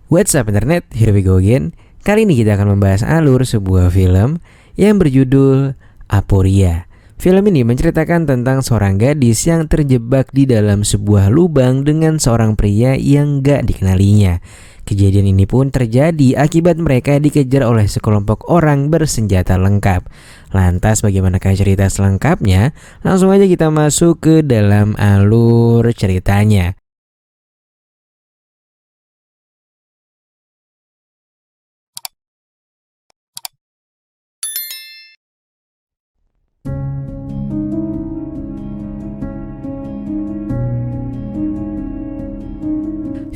What's up internet, here we go again. Kali ini kita akan membahas alur sebuah film yang berjudul Aporia. Film ini menceritakan tentang seorang gadis yang terjebak di dalam sebuah lubang dengan seorang pria yang gak dikenalinya. Kejadian ini pun terjadi akibat mereka dikejar oleh sekelompok orang bersenjata lengkap. Lantas bagaimanakah cerita selengkapnya? Langsung aja kita masuk ke dalam alur ceritanya.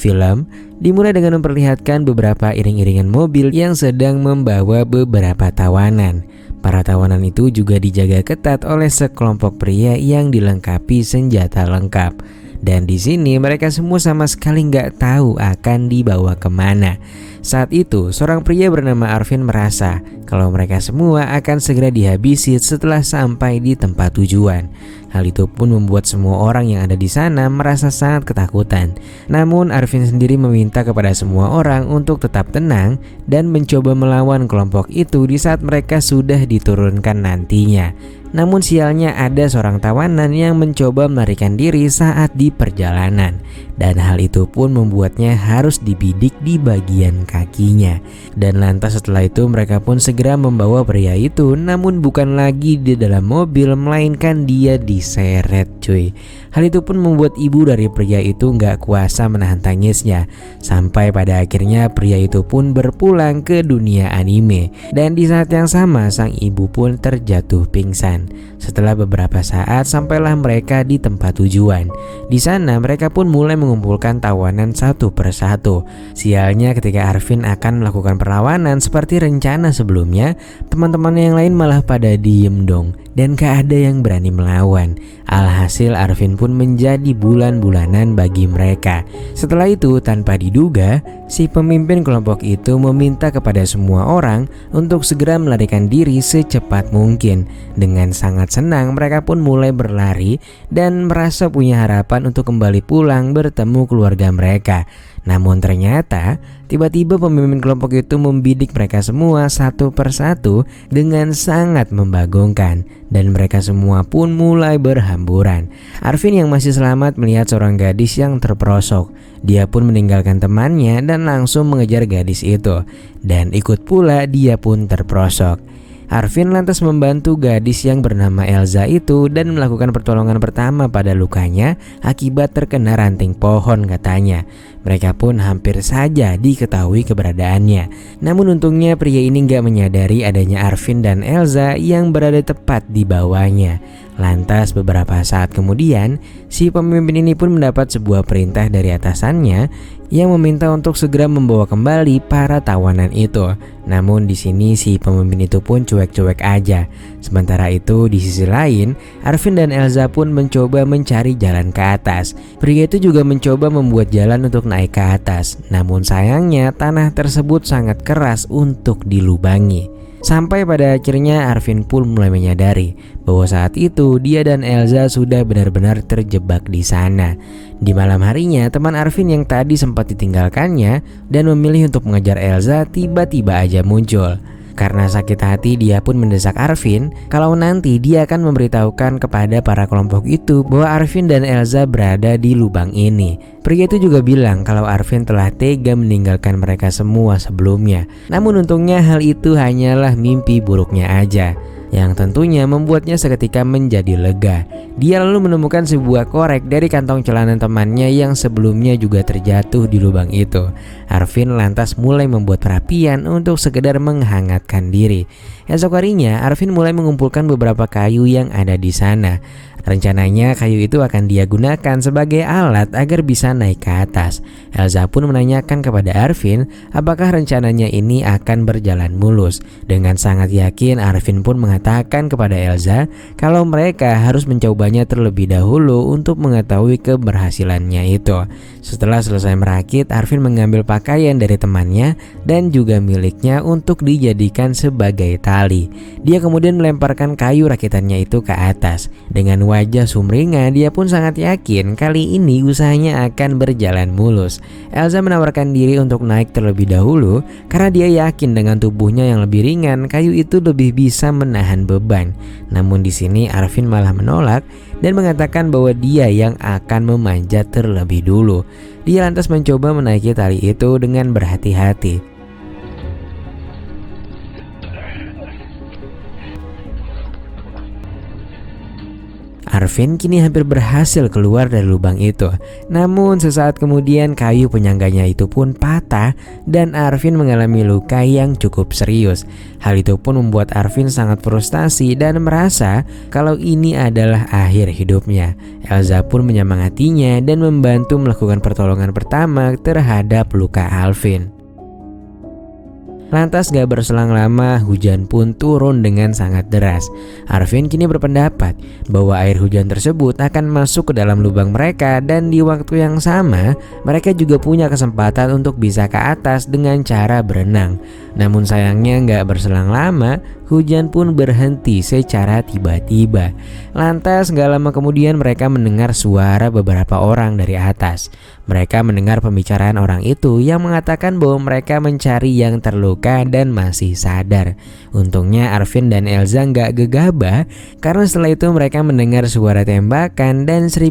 Film dimulai dengan memperlihatkan beberapa iring-iringan mobil yang sedang membawa beberapa tawanan. Para tawanan itu juga dijaga ketat oleh sekelompok pria yang dilengkapi senjata lengkap. Dan di sini mereka semua sama sekali nggak tahu akan dibawa kemana. Saat itu seorang pria bernama Arvin merasa kalau mereka semua akan segera dihabisi setelah sampai di tempat tujuan. Hal itu pun membuat semua orang yang ada di sana merasa sangat ketakutan. Namun Arvin sendiri meminta kepada semua orang untuk tetap tenang dan mencoba melawan kelompok itu di saat mereka sudah diturunkan nantinya. Namun sialnya ada seorang tawanan yang mencoba melarikan diri saat di perjalanan. Dan hal itu pun membuatnya harus dibidik di bagian kakinya. Dan lantas setelah itu mereka pun segera membawa pria itu, namun bukan lagi di dalam mobil melainkan dia diseret cuy. Hal itu pun membuat ibu dari pria itu gak kuasa menahan tangisnya. Sampai pada akhirnya pria itu pun berpulang ke dunia anime. Dan di saat yang sama sang ibu pun terjatuh pingsan. Setelah beberapa saat sampailah mereka di tempat tujuan. Di sana mereka pun mulai mengumpulkan tawanan satu persatu. Sialnya ketika Arvin akan melakukan perlawanan seperti rencana sebelumnya, teman-teman yang lain malah pada diem dong dan gak ada yang berani melawan. Alhasil Arvin pun menjadi bulan-bulanan bagi mereka. Setelah itu tanpa diduga, si pemimpin kelompok itu meminta kepada semua orang untuk segera melarikan diri secepat mungkin. Dengan sangat senang mereka pun mulai berlari dan merasa punya harapan untuk kembali pulang bertemu keluarga mereka. Namun ternyata tiba-tiba pemimpin kelompok itu membidik mereka semua satu persatu dengan sangat membagongkan. Dan mereka semua pun mulai berhamburan. Arvin yang masih selamat melihat seorang gadis yang terperosok. Dia pun meninggalkan temannya dan langsung mengejar gadis itu. Dan ikut pula dia pun terperosok. Arvin lantas membantu gadis yang bernama Elza itu dan melakukan pertolongan pertama pada lukanya akibat terkena ranting pohon katanya. Mereka pun hampir saja diketahui keberadaannya. Namun untungnya pria ini gak menyadari adanya Arvin dan Elza yang berada tepat di bawahnya. Lantas beberapa saat kemudian si pemimpin ini pun mendapat sebuah perintah dari atasannya yang meminta untuk segera membawa kembali para tawanan itu. Namun di sini si pemimpin itu pun cuek-cuek aja. Sementara itu di sisi lain, Arvin dan Elza pun mencoba mencari jalan ke atas. Pria itu juga mencoba membuat jalan untuk naik ke atas. Namun sayangnya tanah tersebut sangat keras untuk dilubangi. Sampai pada akhirnya Arvin pun mulai menyadari bahwa saat itu dia dan Elza sudah benar-benar terjebak di sana. Di malam harinya teman Arvin yang tadi sempat ditinggalkannya dan memilih untuk mengejar Elza tiba-tiba aja muncul. Karena sakit hati dia pun mendesak Arvin kalau nanti dia akan memberitahukan kepada para kelompok itu bahwa Arvin dan Elza berada di lubang ini. Pria itu juga bilang kalau Arvin telah tega meninggalkan mereka semua sebelumnya. Namun untungnya hal itu hanyalah mimpi buruknya aja, yang tentunya membuatnya seketika menjadi lega. Dia lalu menemukan sebuah korek dari kantong celana temannya yang sebelumnya juga terjatuh di lubang itu. Arvin lantas mulai membuat perapian untuk sekedar menghangatkan diri. Esok harinya Arvin mulai mengumpulkan beberapa kayu yang ada di sana. Rencananya kayu itu akan dia gunakan sebagai alat agar bisa naik ke atas. Elza pun menanyakan kepada Arvin apakah rencananya ini akan berjalan mulus. Dengan sangat yakin Arvin pun mengatakan kepada Elza kalau mereka harus mencobanya terlebih dahulu untuk mengetahui keberhasilannya itu. Setelah selesai merakit, Arvin mengambil pakaian dari temannya dan juga miliknya untuk dijadikan sebagai tali. Dia kemudian melemparkan kayu rakitannya itu ke atas. Dengan wajah sumringah, dia pun sangat yakin kali ini usahanya akan berjalan mulus. Elza menawarkan diri untuk naik terlebih dahulu karena dia yakin dengan tubuhnya yang lebih ringan, kayu itu lebih bisa menahan beban. Namun di sini Arvin malah menolak dan mengatakan bahwa dia yang akan memanjat terlebih dulu. Dia lantas mencoba menaiki tali itu dengan berhati-hati. Arvin kini hampir berhasil keluar dari lubang itu. Namun sesaat kemudian kayu penyangganya itu pun patah dan Arvin mengalami luka yang cukup serius. Hal itu pun membuat Arvin sangat frustasi dan merasa kalau ini adalah akhir hidupnya. Elza pun menyemangatinya dan membantu melakukan pertolongan pertama terhadap luka Arvin. Lantas gak berselang lama hujan pun turun dengan sangat deras. Arvin kini berpendapat bahwa air hujan tersebut akan masuk ke dalam lubang mereka dan di waktu yang sama mereka juga punya kesempatan untuk bisa ke atas dengan cara berenang. Namun sayangnya gak berselang lama hujan pun berhenti secara tiba-tiba. Lantas gak lama kemudian mereka mendengar suara beberapa orang dari atas. Mereka mendengar pembicaraan orang itu yang mengatakan bahwa mereka mencari yang terluka dan masih sadar. Untungnya Arvin dan Elza nggak gegabah karena setelah itu mereka mendengar suara tembakan dan 1000%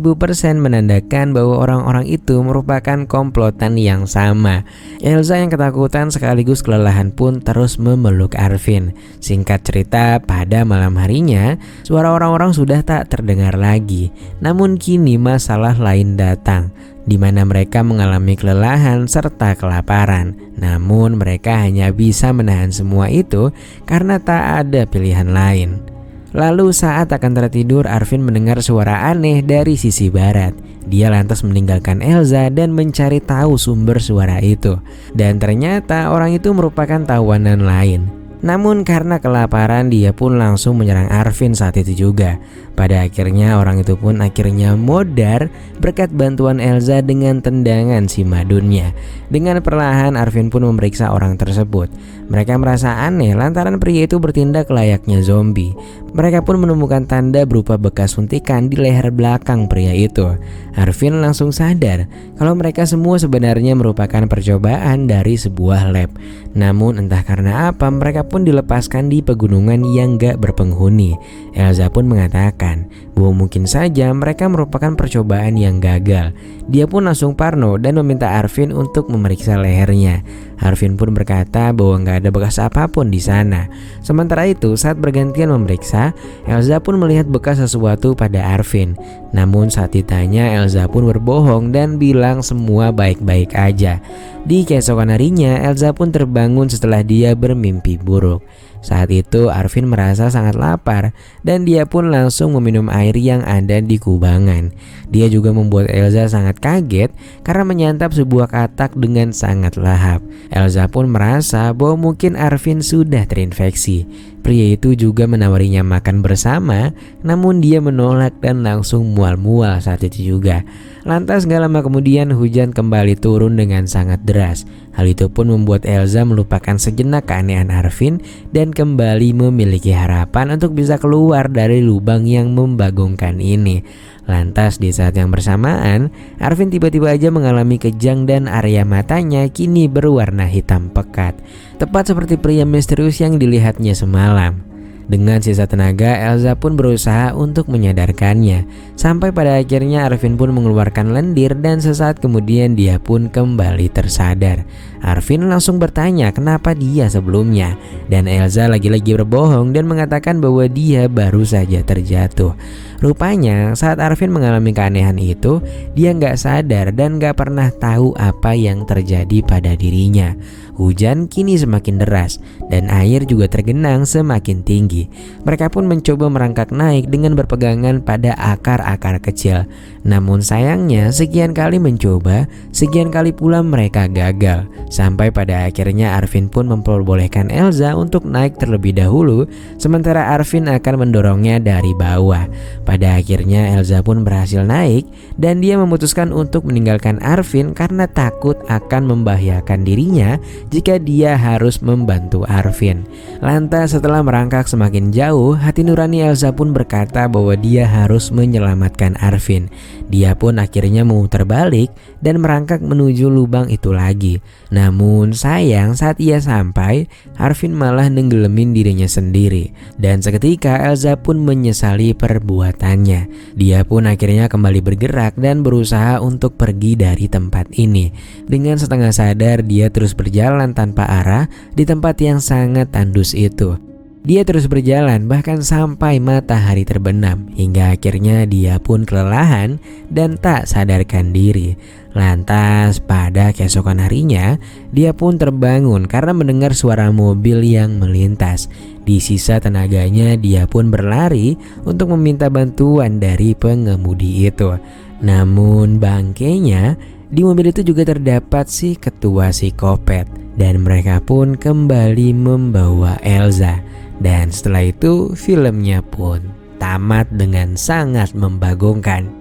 menandakan bahwa orang-orang itu merupakan komplotan yang sama. Elza yang ketakutan sekaligus kelelahan pun terus memeluk Arvin. Singkat cerita, pada malam harinya suara orang-orang sudah tak terdengar lagi. Namun kini masalah lain datang, di mana mereka mengalami kelelahan serta kelaparan. Namun mereka hanya bisa menahan semua itu karena tak ada pilihan lain. Lalu saat akan tertidur, Arvin mendengar suara aneh dari sisi barat. Dia lantas meninggalkan Elza dan mencari tahu sumber suara itu. Dan ternyata orang itu merupakan tawanan lain. Namun karena kelaparan dia pun langsung menyerang Arvin saat itu juga. Pada akhirnya orang itu pun akhirnya modar berkat bantuan Elza dengan tendangan si madunnya. Dengan perlahan Arvin pun memeriksa orang tersebut. Mereka merasa aneh lantaran pria itu bertindak layaknya zombie. Mereka pun menemukan tanda berupa bekas suntikan di leher belakang pria itu. Arvin langsung sadar kalau mereka semua sebenarnya merupakan percobaan dari sebuah lab. Namun entah karena apa mereka pun dilepaskan di pegunungan yang gak berpenghuni. Elza pun mengatakan bahwa mungkin saja mereka merupakan percobaan yang gagal. Dia pun langsung parno dan meminta Arvin untuk memeriksa lehernya. Arvin pun berkata bahwa gak ada bekas apapun di sana. Sementara itu saat bergantian memeriksa, Elza pun melihat bekas sesuatu pada Arvin. Namun saat ditanya, Elza pun berbohong dan bilang semua baik-baik aja. Di keesokan harinya, Elza pun terbangun setelah dia bermimpi buruk. Saat itu Arvin merasa sangat lapar dan dia pun langsung meminum air yang ada di kubangan. Dia juga membuat Elza sangat kaget karena menyantap sebuah katak dengan sangat lahap. Elza pun merasa bahwa mungkin Arvin sudah terinfeksi. Pria itu juga menawarinya makan bersama, namun dia menolak dan langsung mual-mual saat itu juga. Lantas gak lama kemudian hujan kembali turun dengan sangat deras. Hal itu pun membuat Elza melupakan sejenak keanehan Arvin dan kembali memiliki harapan untuk bisa keluar dari lubang yang membagongkan ini. Lantas di saat yang bersamaan, Arvin tiba-tiba aja mengalami kejang dan area matanya kini berwarna hitam pekat. Tepat seperti pria misterius yang dilihatnya semalam. Dengan sisa tenaga, Elza pun berusaha untuk menyadarkannya. Sampai pada akhirnya Arvin pun mengeluarkan lendir dan sesaat kemudian dia pun kembali tersadar. Arvin langsung bertanya kenapa dia sebelumnya. Dan Elza lagi-lagi berbohong dan mengatakan bahwa dia baru saja terjatuh. Rupanya saat Arvin mengalami keanehan itu, dia nggak sadar dan nggak pernah tahu apa yang terjadi pada dirinya. Hujan kini semakin deras dan air juga tergenang semakin tinggi. Mereka pun mencoba merangkak naik dengan berpegangan pada akar-akar kecil. Namun sayangnya sekian kali mencoba, sekian kali pula mereka gagal. Sampai pada akhirnya Arvin pun memperbolehkan Elza untuk naik terlebih dahulu, sementara Arvin akan mendorongnya dari bawah. Pada akhirnya Elza pun berhasil naik dan dia memutuskan untuk meninggalkan Arvin karena takut akan membahayakan dirinya jika dia harus membantu Arvin. Lantas setelah merangkak semakin jauh, hati nurani Elsa pun berkata bahwa dia harus menyelamatkan Arvin. Dia pun akhirnya memutar balik dan merangkak menuju lubang itu lagi. Namun sayang, saat ia sampai, Arvin malah nenggelemin dirinya sendiri. Dan seketika Elsa pun menyesali perbuatannya. Dia pun akhirnya kembali bergerak dan berusaha untuk pergi dari tempat ini. Dengan setengah sadar, dia terus berjalan tanpa arah di tempat yang sangat tandus itu. Dia terus berjalan bahkan sampai matahari terbenam, hingga akhirnya dia pun kelelahan dan tak sadarkan diri. Lantas pada keesokan harinya, dia pun terbangun karena mendengar suara mobil yang melintas. Di sisa tenaganya, dia pun berlari untuk meminta bantuan dari pengemudi itu. Namun bangkainya di mobil itu juga terdapat si ketua psikopat, dan mereka pun kembali membawa Elsa. Dan setelah itu filmnya pun tamat dengan sangat membagongkan.